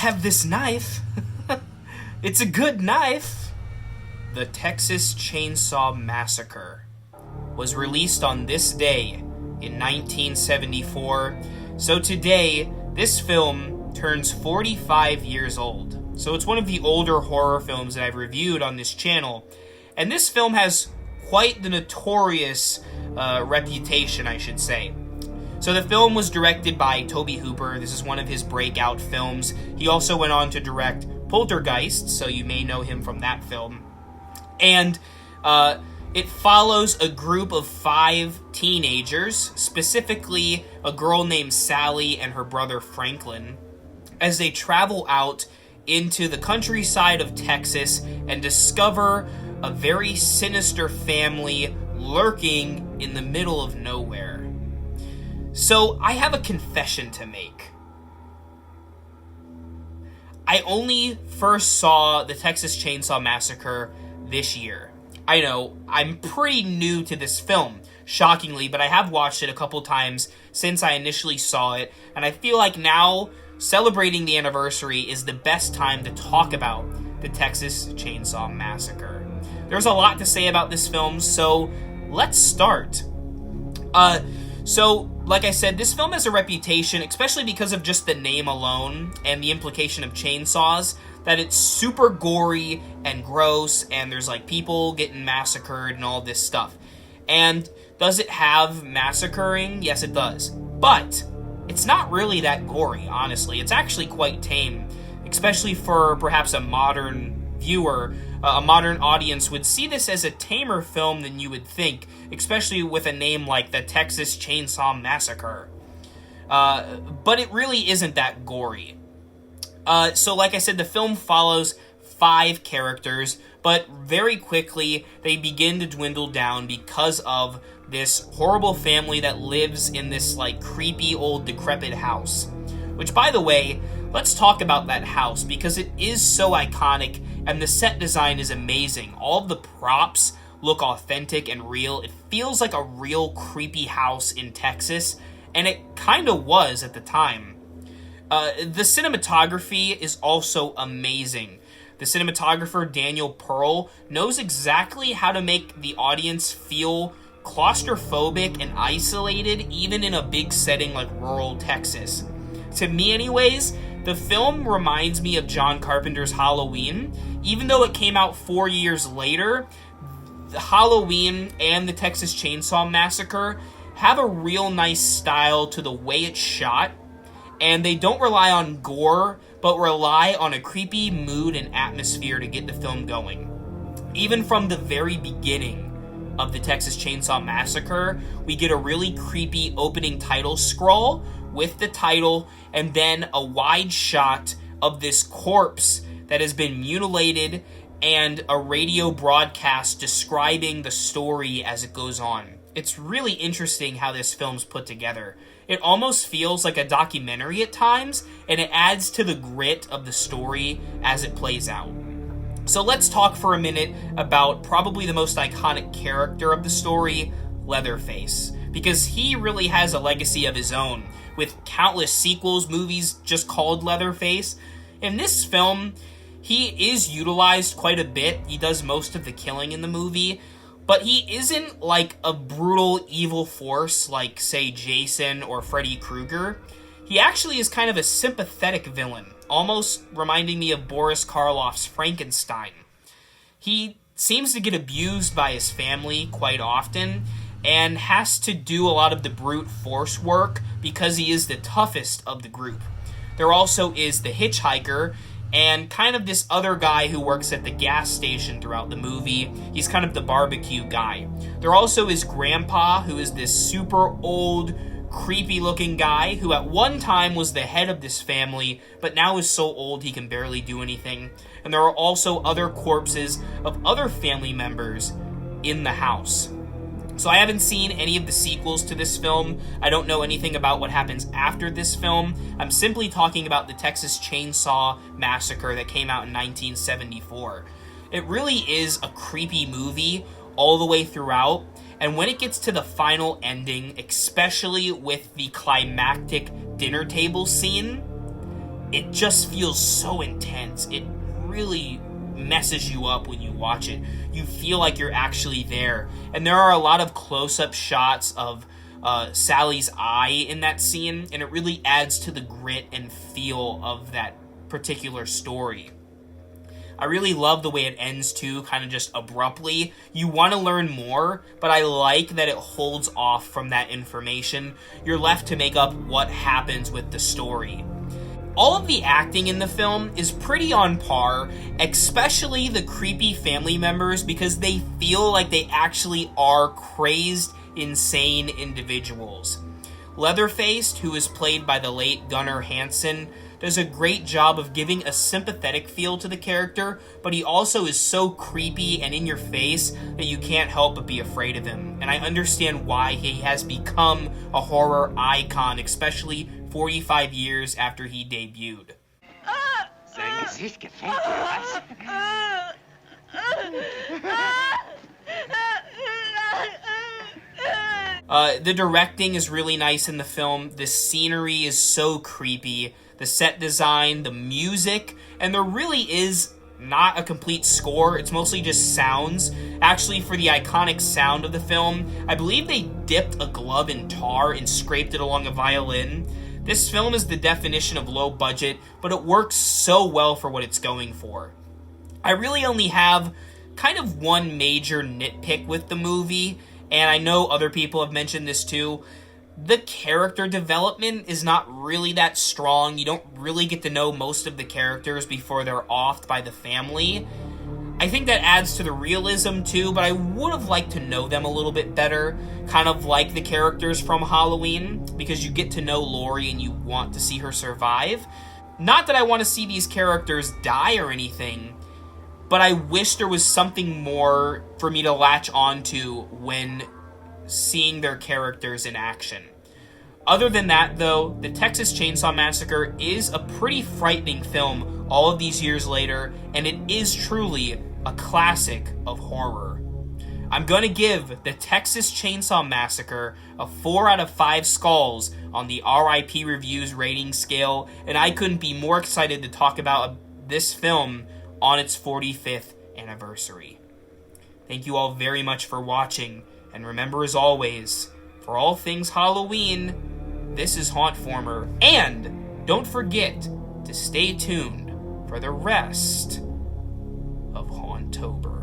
have this knife. It's a good knife. The Texas Chainsaw Massacre was released on this day in 1974. So today, this film turns 45 years old. So it's one of the older horror films that I've reviewed on this channel. And this film has quite the notorious reputation, I should say. So the film was directed by Tobe Hooper. This is one of his breakout films. He also went on to direct Poltergeist, so you may know him from that film. And it follows a group of 5 teenagers, specifically a girl named Sally and her brother Franklin, as they travel out into the countryside of Texas and discover a very sinister family lurking in the middle of nowhere. So, I have a confession to make. I only first saw the Texas Chainsaw Massacre this year. I know, I'm pretty new to this film, shockingly, but I have watched it a couple times since I initially saw it, and I feel like now, celebrating the anniversary is the best time to talk about the Texas Chainsaw Massacre. There's a lot to say about this film, so let's start. So, like I said, this film has a reputation, especially because of just the name alone and the implication of chainsaws, that it's super gory and gross, and there's like people getting massacred and all this stuff. And does it have massacring? Yes, it does. But it's not really that gory, honestly. It's actually quite tame, especially for perhaps a modern viewer. A modern audience would see this as a tamer film than you would think, especially with a name like the Texas Chainsaw Massacre. But it really isn't that gory. So like I said, the film follows 5 characters, but very quickly they begin to dwindle down because of this horrible family that lives in this like creepy old decrepit house. Which, by the way, let's talk about that house because it is so iconic and the set design is amazing. All of the props look authentic and real. It feels like a real creepy house in Texas, and it kind of was at the time. The cinematography is also amazing. The cinematographer, Daniel Pearl, knows exactly how to make the audience feel claustrophobic and isolated, even in a big setting like rural Texas. To me anyways, the film reminds me of John Carpenter's Halloween. Even though it came out 4 years later, the Halloween and the Texas Chainsaw Massacre have a real nice style to the way it's shot, and they don't rely on gore, but rely on a creepy mood and atmosphere to get the film going. Even from the very beginning of the Texas Chainsaw Massacre, we get a really creepy opening title scroll with the title, and then a wide shot of this corpse that has been mutilated and a radio broadcast describing the story as it goes on. It's really interesting how this film's put together. It almost feels like a documentary at times, and it adds to the grit of the story as it plays out. So let's talk for a minute about probably the most iconic character of the story, Leatherface, because he really has a legacy of his own, with countless sequels, movies just called Leatherface. In this film, he is utilized quite a bit. He does most of the killing in the movie, but he isn't like a brutal evil force like, say, Jason or Freddy Krueger. He actually is kind of a sympathetic villain, almost reminding me of Boris Karloff's Frankenstein. He seems to get abused by his family quite often, and has to do a lot of the brute force work because he is the toughest of the group. There also is the hitchhiker, and kind of this other guy who works at the gas station throughout the movie. He's kind of the barbecue guy. There also is Grandpa, who is this super old, creepy-looking guy who at one time was the head of this family, but now is so old he can barely do anything. And there are also other corpses of other family members in the house. So I haven't seen any of the sequels to this film. I don't know anything about what happens after this film. I'm simply talking about the Texas Chainsaw Massacre that came out in 1974. It really is a creepy movie all the way throughout, and when it gets to the final ending, especially with the climactic dinner table scene, it just feels so intense. It really messes you up when you watch it. You feel like you're actually there. And there are a lot of close-up shots of Sally's eye in that scene, and it really adds to the grit and feel of that particular story. I really love the way it ends too, kind of just abruptly. You want to learn more, but I like that it holds off from that information. You're left to make up what happens with the story. All of the acting in the film is pretty on par, especially the creepy family members, because they feel like they actually are crazed, insane individuals. Leatherface, who is played by the late Gunnar Hansen, does a great job of giving a sympathetic feel to the character, but he also is so creepy and in your face that you can't help but be afraid of him. And I understand why he has become a horror icon, especially 45 years after he debuted. Sein Gesicht gefällt dir, was? The directing is really nice in the film. The scenery is so creepy. The set design, the music, and there really is not a complete score. It's mostly just sounds. Actually, for the iconic sound of the film, I believe they dipped a glove in tar and scraped it along a violin. This film is the definition of low budget, but it works so well for what it's going for. I really only have kind of one major nitpick with the movie, and I know other people have mentioned this too. The character development is not really that strong. You don't really get to know most of the characters before they're offed by the family. I think that adds to the realism too, but I would have liked to know them a little bit better, kind of like the characters from Halloween, because you get to know Laurie and you want to see her survive. Not that I want to see these characters die or anything, but I wish there was something more for me to latch onto when seeing their characters in action. Other than that, though, the Texas Chainsaw Massacre is a pretty frightening film all of these years later, and it is truly a classic of horror. I'm going to give the Texas Chainsaw Massacre a 4 out of 5 skulls on the R.I.P. Reviews rating scale, and I couldn't be more excited to talk about this film on its 45th anniversary. Thank you all very much for watching, and remember, as always, for all things Halloween, this is Hauntformer, and don't forget to stay tuned for the rest of Hauntober.